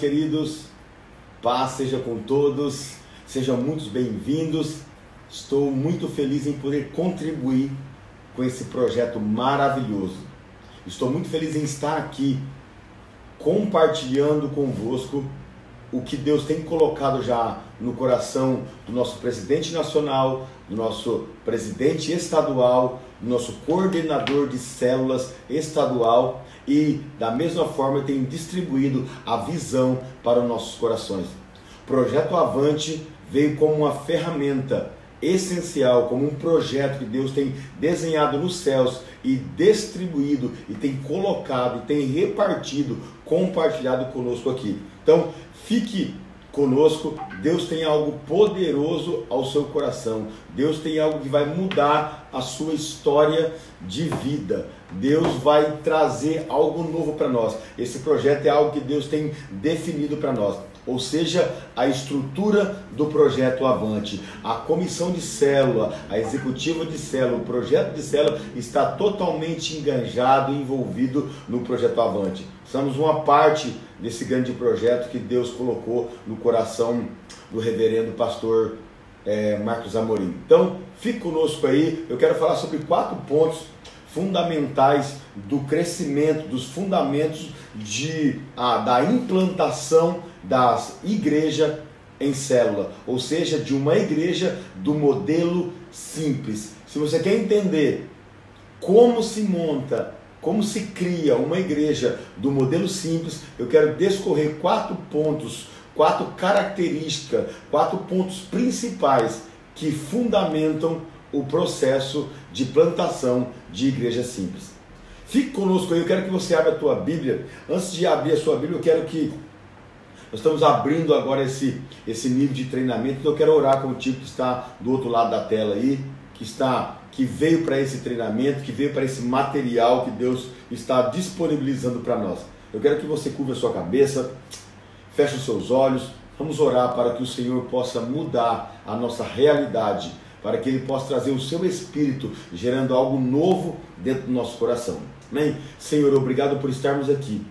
queridos, paz seja com todos, sejam muito bem-vindos. Estou muito feliz em poder contribuir com esse projeto maravilhoso. Estou muito feliz em estar aqui compartilhando convosco o que Deus tem colocado já no coração do nosso presidente nacional, do nosso presidente estadual, do nosso coordenador de células estadual, e da mesma forma eu tenho distribuído a visão para os nossos corações. O Projeto Avante veio como uma ferramenta essencial, como um projeto que Deus tem desenhado nos céus e distribuído e tem colocado e tem repartido, compartilhado conosco aqui. Então fique conosco, Deus tem algo poderoso ao seu coração, Deus tem algo que vai mudar a sua história de vida, Deus vai trazer algo novo para nós. Esse projeto é algo que Deus tem definido para nós, ou seja, a estrutura do Projeto Avante, a comissão de célula, a executiva de célula, o projeto de célula está totalmente enganjado, envolvido no Projeto Avante. Somos uma parte desse grande projeto que Deus colocou no coração do reverendo pastor Marcos Amorim. Então, fique conosco aí, eu quero falar sobre 4 pontos fundamentais do crescimento, dos fundamentos da implantação da igreja em célula, ou seja, de uma igreja do modelo simples. Se você quer entender como se monta, como se cria uma igreja do modelo simples, eu quero discorrer 4 pontos, 4 características, 4 pontos principais que fundamentam o processo de plantação de igreja simples. Fique conosco aí, eu quero que você abra a tua Bíblia. Antes de abrir a sua Bíblia, eu quero que nós estamos abrindo agora esse nível de treinamento, então eu quero orar contigo que está do outro lado da tela aí, que veio para esse treinamento, que veio para esse material que Deus está disponibilizando para nós. Eu quero que você curva a sua cabeça, feche os seus olhos, vamos orar para que o Senhor possa mudar a nossa realidade, para que Ele possa trazer o seu Espírito, gerando algo novo dentro do nosso coração. Amém? Senhor, obrigado por estarmos aqui.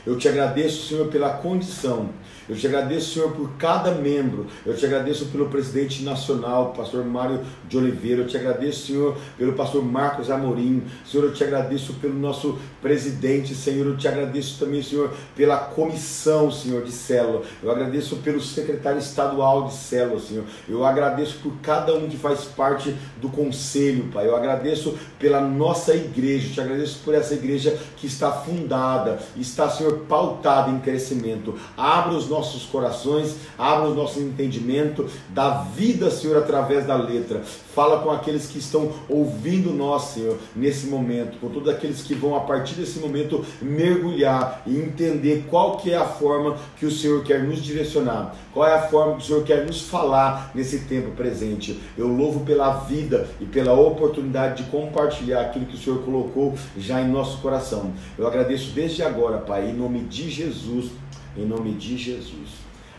Eu te agradeço, Senhor, pela condição. Eu te agradeço, Senhor, por cada membro. Eu te agradeço pelo presidente nacional, pastor Mário de Oliveira. Eu te agradeço, Senhor, pelo pastor Marcos Amorim. Senhor, eu te agradeço pelo nosso presidente, Senhor. Eu te agradeço também, Senhor, pela comissão, Senhor, de célula. Eu agradeço pelo secretário estadual de célula, Senhor. Eu agradeço por cada um que faz parte do conselho, Pai. Eu agradeço pela nossa igreja. Eu te agradeço por essa igreja que está fundada, está, Senhor, pautada em crescimento. Abra os nossos corações, abra o nosso entendimento da vida, Senhor, através da letra. Fala com aqueles que estão ouvindo nós, Senhor, nesse momento, com todos aqueles que vão a partir desse momento mergulhar e entender qual que é a forma que o Senhor quer nos direcionar, qual é a forma que o Senhor quer nos falar nesse tempo presente. Eu louvo pela vida e pela oportunidade de compartilhar aquilo que o Senhor colocou já em nosso coração. Eu agradeço desde agora, Pai, em nome de Jesus. Em nome de Jesus.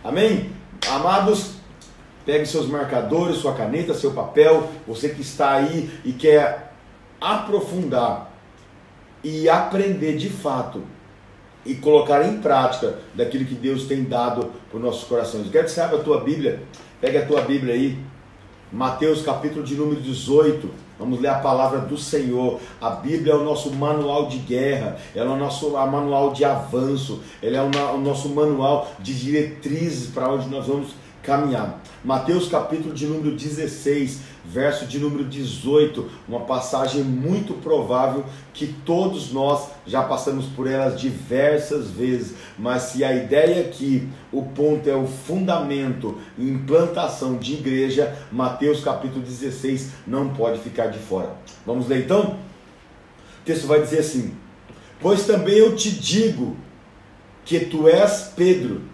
Amém? Amados, pegue seus marcadores, sua caneta, seu papel. Você que está aí e quer aprofundar e aprender de fato e colocar em prática daquilo que Deus tem dado para os nossos corações. Eu quero que você abra a tua Bíblia. Pegue a tua Bíblia aí. Mateus capítulo de número 18. Vamos ler a palavra do Senhor. A Bíblia é o nosso manual de guerra, ela é o nosso manual de avanço, ela é o nosso manual de diretrizes para onde nós vamos caminhar. Mateus capítulo de número 16, verso de número 18, uma passagem muito provável que todos nós já passamos por elas diversas vezes, mas se a ideia aqui, o ponto é o fundamento e implantação de igreja, Mateus capítulo 16 não pode ficar de fora. Vamos ler então? O texto vai dizer assim: pois também eu te digo que tu és Pedro,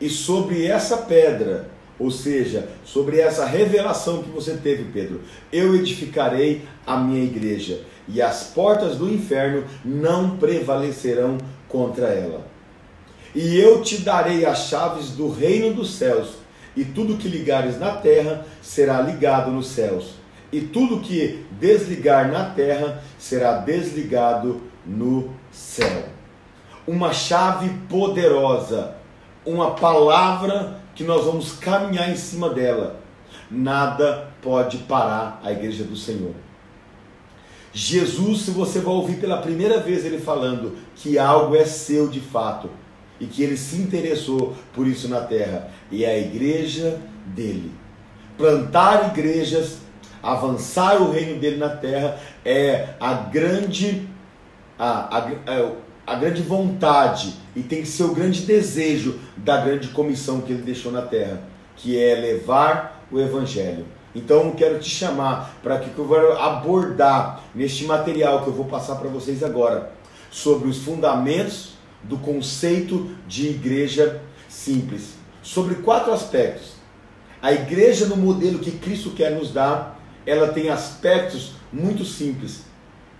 e sobre essa pedra, ou seja, sobre essa revelação que você teve, Pedro, eu edificarei a minha igreja, e as portas do inferno não prevalecerão contra ela. E eu te darei as chaves do reino dos céus, e tudo que ligares na terra será ligado nos céus, e tudo que desligar na terra será desligado no céu. Uma chave poderosa uma palavra que nós vamos caminhar em cima dela. Nada pode parar a igreja do Senhor. Jesus, se você vai ouvir pela primeira vez ele falando que algo é seu de fato, e que ele se interessou por isso na terra, e é a igreja dele. Plantar igrejas, avançar o reino dele na terra, é a grande vontade, e tem que ser o grande desejo da grande comissão que ele deixou na terra, que é levar o evangelho. Então eu quero te chamar para que eu vou abordar neste material que eu vou passar para vocês agora, sobre os fundamentos do conceito de igreja simples, sobre 4 aspectos. A igreja no modelo que Cristo quer nos dar, ela tem aspectos muito simples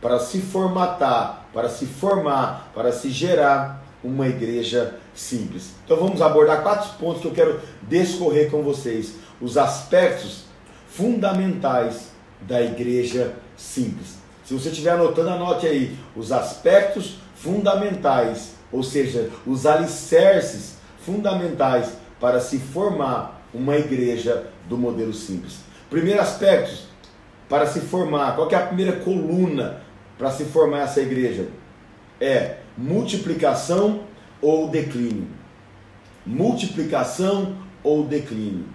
para se formatar, para se formar, para se gerar uma igreja simples. Então vamos abordar 4 pontos que eu quero discorrer com vocês, os aspectos fundamentais da igreja simples. Se você estiver anotando, anote aí os aspectos fundamentais, ou seja, os alicerces fundamentais para se formar uma igreja do modelo simples. Primeiro aspecto, para se formar, qual que é a primeira coluna para se formar essa igreja? É multiplicação ou declínio. Multiplicação ou declínio.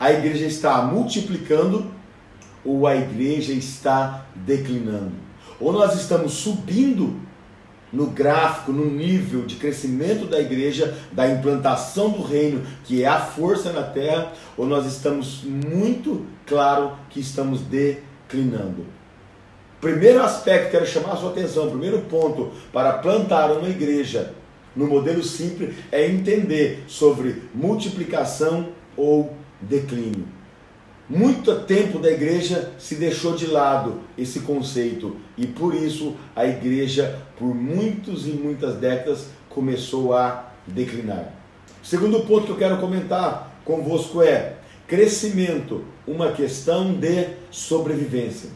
A igreja está multiplicando ou a igreja está declinando? Ou nós estamos subindo no gráfico, no nível de crescimento da igreja, da implantação do reino, que é a força na terra, ou nós estamos muito claro que estamos declinando? Primeiro aspecto, quero chamar a sua atenção, primeiro ponto para plantar uma igreja no modelo simples é entender sobre multiplicação ou declínio. Muito tempo da igreja se deixou de lado esse conceito e por isso a igreja, por muitos e muitas décadas, começou a declinar. O segundo ponto que eu quero comentar convosco é crescimento, uma questão de sobrevivência.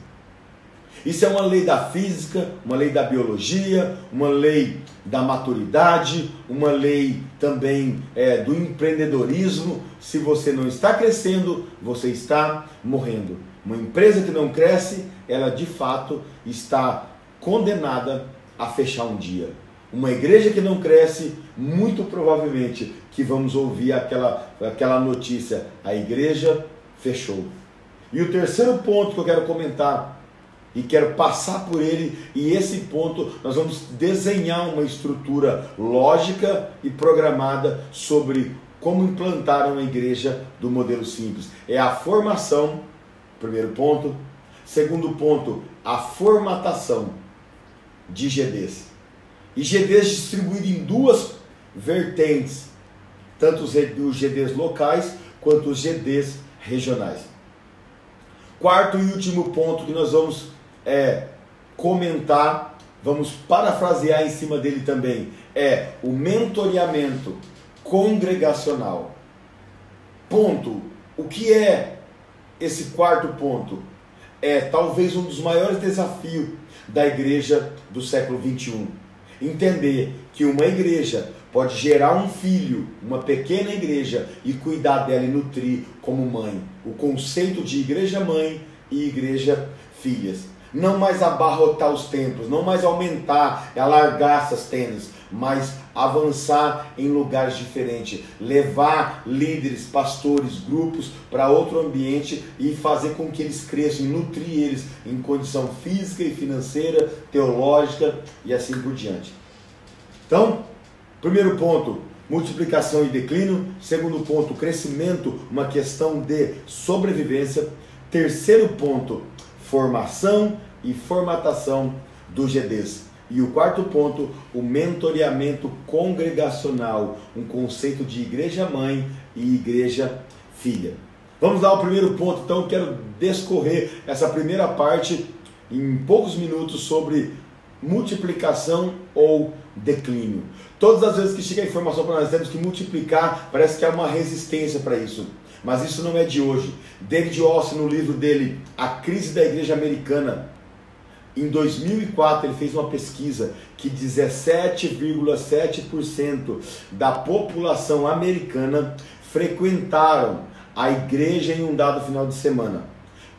Isso é uma lei da física, uma lei da biologia, uma lei da maturidade, uma lei também do empreendedorismo. Se você não está crescendo, você está morrendo. Uma empresa que não cresce, ela de fato está condenada a fechar um dia. Uma igreja que não cresce, muito provavelmente que vamos ouvir aquela notícia, a igreja fechou. E o terceiro ponto que eu quero comentar, e quero passar por ele, e esse ponto nós vamos desenhar uma estrutura lógica e programada sobre como implantar uma igreja do modelo simples. É a formação, primeiro ponto. Segundo ponto, a formatação de GDs. E GDs distribuídos em 2 vertentes, tanto os GDs locais quanto os GDs regionais. Quarto e último ponto que nós vamos comentar, vamos parafrasear em cima dele também, é o mentoreamento congregacional. Ponto. O que é esse quarto ponto? É talvez um dos maiores desafios da igreja do século XXI. Entender que uma igreja pode gerar um filho, uma pequena igreja, e cuidar dela e nutrir como mãe. O conceito de igreja mãe e igreja filhas. Não mais abarrotar os templos, não mais aumentar, alargar essas tendas, mas avançar em lugares diferentes, levar líderes, pastores, grupos para outro ambiente e fazer com que eles cresçam, nutrir eles em condição física e financeira, teológica e assim por diante. Então, primeiro ponto, multiplicação e declínio. Segundo ponto, crescimento, uma questão de sobrevivência. Terceiro ponto, formação e formatação dos GDs. E o quarto ponto, o mentoreamento congregacional, um conceito de igreja mãe e igreja filha. Vamos lá ao primeiro ponto, então eu quero discorrer essa primeira parte em poucos minutos sobre multiplicação ou declínio. Todas as vezes que chega a informação para nós temos que multiplicar, parece que há uma resistência para isso. Mas isso não é de hoje. David Austin, no livro dele, A Crise da Igreja Americana, Em 2004 ele fez uma pesquisa que 17,7% da população americana frequentaram a igreja em um dado final de semana.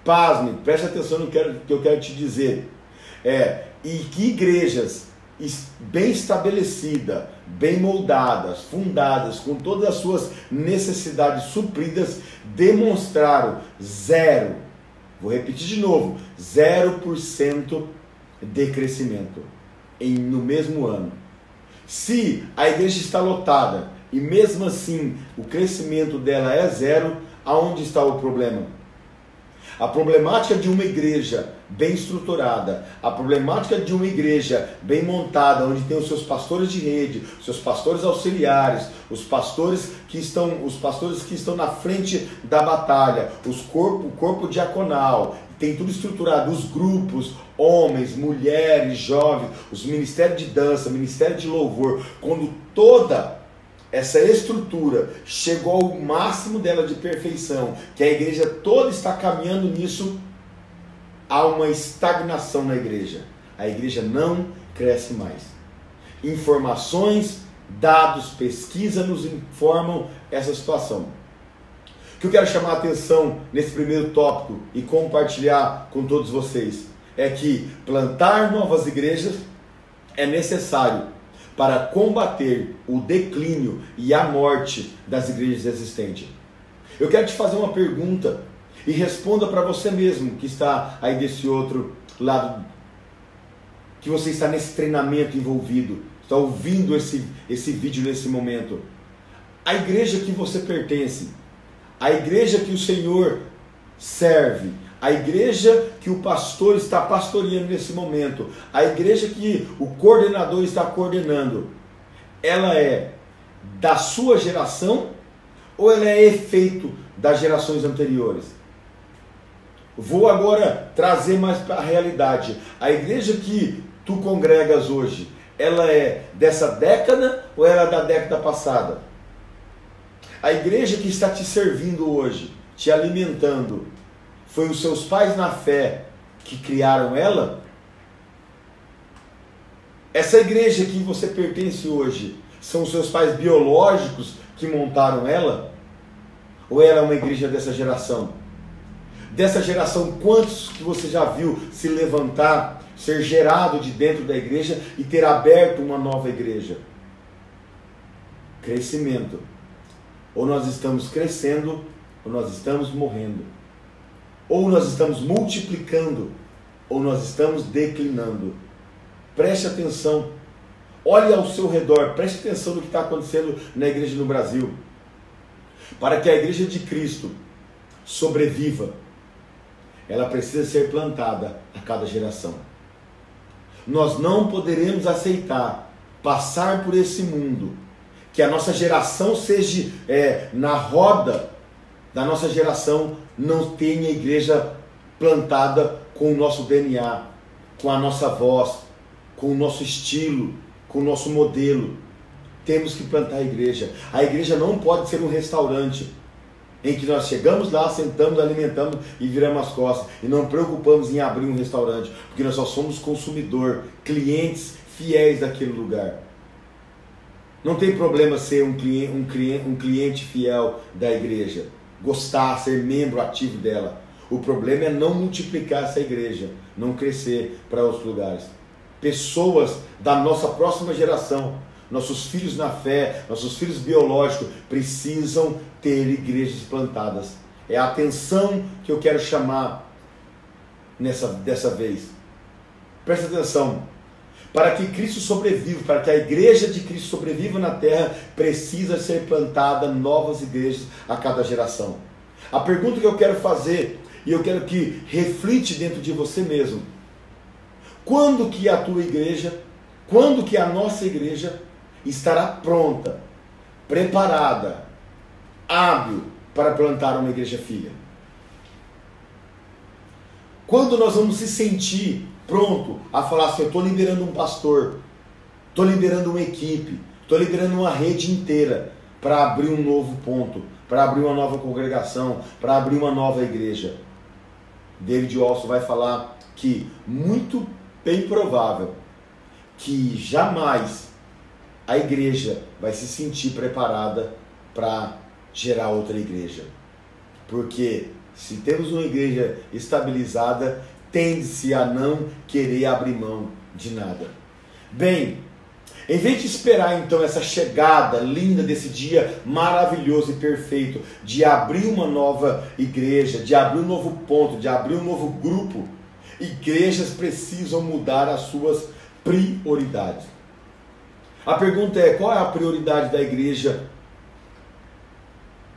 Pasme, preste atenção no que eu quero te dizer. E que igrejas bem estabelecidas, bem moldadas, fundadas, com todas as suas necessidades supridas, demonstraram zero, vou repetir de novo, 0% de crescimento no mesmo ano. Se a igreja está lotada e mesmo assim o crescimento dela é zero, aonde está o problema? A problemática de uma igreja bem estruturada, a problemática de uma igreja bem montada, onde tem os seus pastores de rede, os seus pastores auxiliares, os pastores que estão na frente da batalha, o corpo diaconal, tem tudo estruturado, os grupos, homens, mulheres, jovens, os ministérios de dança, ministério de louvor, quando toda essa estrutura chegou ao máximo dela de perfeição, que a igreja toda está caminhando nisso, há uma estagnação na igreja. A igreja não cresce mais. Informações, dados, pesquisa nos informam essa situação. O que eu quero chamar a atenção nesse primeiro tópico e compartilhar com todos vocês é que plantar novas igrejas é necessário para combater o declínio e a morte das igrejas existentes. Eu quero te fazer uma pergunta e responda para você mesmo que está aí desse outro lado, que você está nesse treinamento envolvido, está ouvindo esse vídeo nesse momento. A igreja que você pertence, a igreja que o Senhor serve, a igreja que o pastor está pastoreando nesse momento, a igreja que o coordenador está coordenando, ela é da sua geração ou ela é efeito das gerações anteriores? Vou agora trazer mais para a realidade. A igreja que tu congregas hoje, ela é dessa década ou ela é da década passada? A igreja que está te servindo hoje, te alimentando, foi os seus pais na fé que criaram ela? Essa igreja que você pertence hoje, são os seus pais biológicos que montaram ela? Ou ela é uma igreja dessa geração? Dessa geração, quantos que você já viu se levantar, ser gerado de dentro da igreja e ter aberto uma nova igreja? Crescimento. Ou nós estamos crescendo, ou nós estamos morrendo. Ou nós estamos multiplicando, ou nós estamos declinando. Preste atenção. Olhe ao seu redor, preste atenção no que está acontecendo na igreja no Brasil. Para que a igreja de Cristo sobreviva, ela precisa ser plantada a cada geração. Nós não poderemos aceitar passar por esse mundo, que a nossa geração seja na roda da nossa geração, não tenha igreja plantada com o nosso DNA, com a nossa voz, com o nosso estilo, com o nosso modelo. Temos que plantar a igreja. A igreja não pode ser um restaurante em que nós chegamos lá, sentamos, alimentamos e viramos as costas e não preocupamos em abrir um restaurante, porque nós só somos consumidor, clientes fiéis daquele lugar. Não tem problema ser um cliente fiel da igreja, gostar, ser membro ativo dela. O problema é não multiplicar essa igreja, não crescer para outros lugares. Pessoas da nossa próxima geração, nossos filhos na fé, nossos filhos biológicos, precisam ter igrejas plantadas. É a atenção que eu quero chamar dessa vez. Presta atenção. Para que Cristo sobreviva, para que a igreja de Cristo sobreviva na terra, precisa ser plantada novas igrejas a cada geração. A pergunta que eu quero fazer, e eu quero que reflite dentro de você mesmo: quando que a tua igreja, quando que a nossa igreja estará pronta, preparada, hábil para plantar uma igreja filha? Quando nós vamos se sentir pronto a falar assim: eu estou liberando um pastor, estou liberando uma equipe, estou liberando uma rede inteira para abrir um novo ponto, para abrir uma nova congregação, para abrir uma nova igreja? David Olson vai falar que muito bem provável que jamais a igreja vai se sentir preparada para gerar outra igreja. Porque se temos uma igreja estabilizada, tende-se a não querer abrir mão de nada. Bem, em vez de esperar então essa chegada linda desse dia maravilhoso e perfeito, de abrir uma nova igreja, de abrir um novo ponto, de abrir um novo grupo, igrejas precisam mudar as suas prioridades. A pergunta é: qual é a prioridade da igreja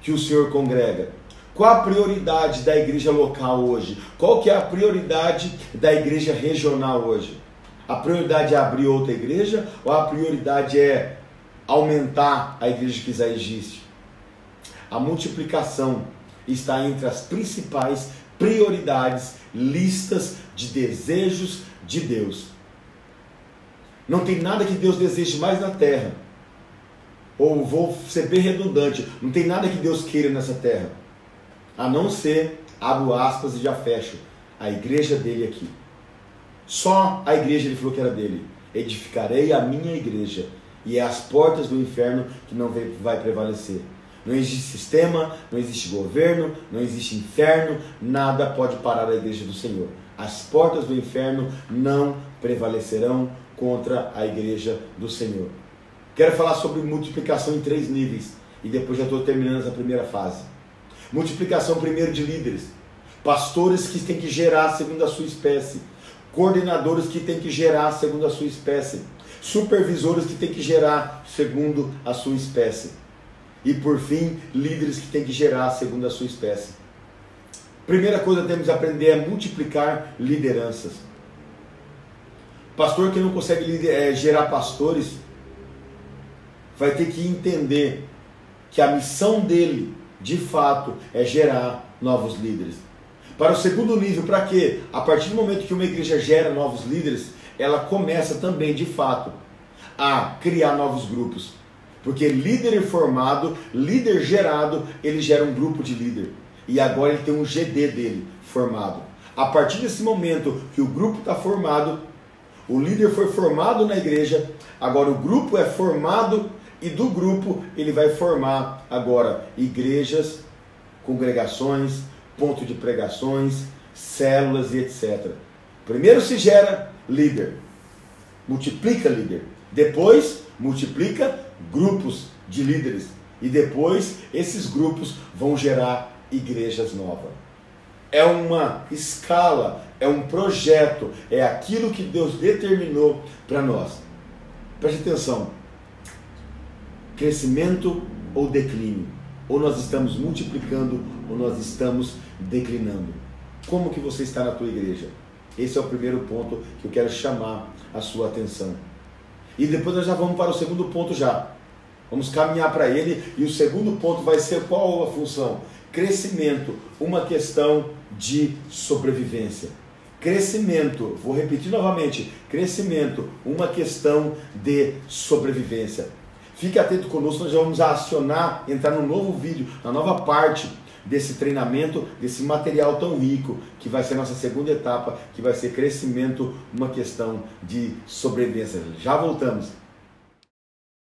que o Senhor congrega? Qual a prioridade da igreja local hoje? Qual que é a prioridade da igreja regional hoje? A prioridade é abrir outra igreja ou a prioridade é aumentar a igreja que já existe? A multiplicação está entre as principais prioridades, listas de desejos de Deus. Não tem nada que Deus deseje mais na terra. Ou vou ser bem redundante, não tem nada que Deus queira nessa terra, a não ser, abro aspas e já fecho, a igreja dele aqui. Só a igreja ele falou que era dele. Edificarei a minha igreja, e é as portas do inferno que não vai prevalecer. Não existe sistema, não existe governo, não existe inferno, nada pode parar a igreja do Senhor. As portas do inferno não prevalecerão contra a igreja do Senhor. Quero falar sobre multiplicação em 3 níveis, e depois já estou terminando essa primeira fase. Multiplicação primeiro de líderes, pastores que têm que gerar segundo a sua espécie, coordenadores que têm que gerar segundo a sua espécie, supervisores que têm que gerar segundo a sua espécie, e por fim, líderes que têm que gerar segundo a sua espécie. Primeira coisa que temos que aprender é multiplicar lideranças. Pastor que não consegue gerar pastores vai ter que entender que a missão dele, de fato, é gerar novos líderes. Para o segundo nível, para quê? A partir do momento que uma igreja gera novos líderes, ela começa também, de fato, a criar novos grupos. Porque líder formado, líder gerado, ele gera um grupo de líder. E agora ele tem um GD dele formado. A partir desse momento que o grupo está formado, o líder foi formado na igreja, agora o grupo é formado, e do grupo ele vai formar agora igrejas, congregações, ponto de pregações, células e etc. Primeiro se gera líder, multiplica líder, depois multiplica grupos de líderes, e depois esses grupos vão gerar igrejas novas. É uma escala, é um projeto, é aquilo que Deus determinou para nós. Preste atenção. Crescimento ou declínio? Ou nós estamos multiplicando ou nós estamos declinando? Como que você está na tua igreja? Esse é o primeiro ponto que eu quero chamar a sua atenção. E depois nós já vamos para o segundo ponto já. Vamos caminhar para ele, e o segundo ponto vai ser qual a função? Crescimento, uma questão de sobrevivência. Crescimento, vou repetir novamente, crescimento, uma questão de sobrevivência. Fique atento conosco, nós já vamos acionar, entrar no novo vídeo, na nova parte desse treinamento, desse material tão rico, que vai ser a nossa segunda etapa, que vai ser crescimento, uma questão de sobrevivência. Já voltamos.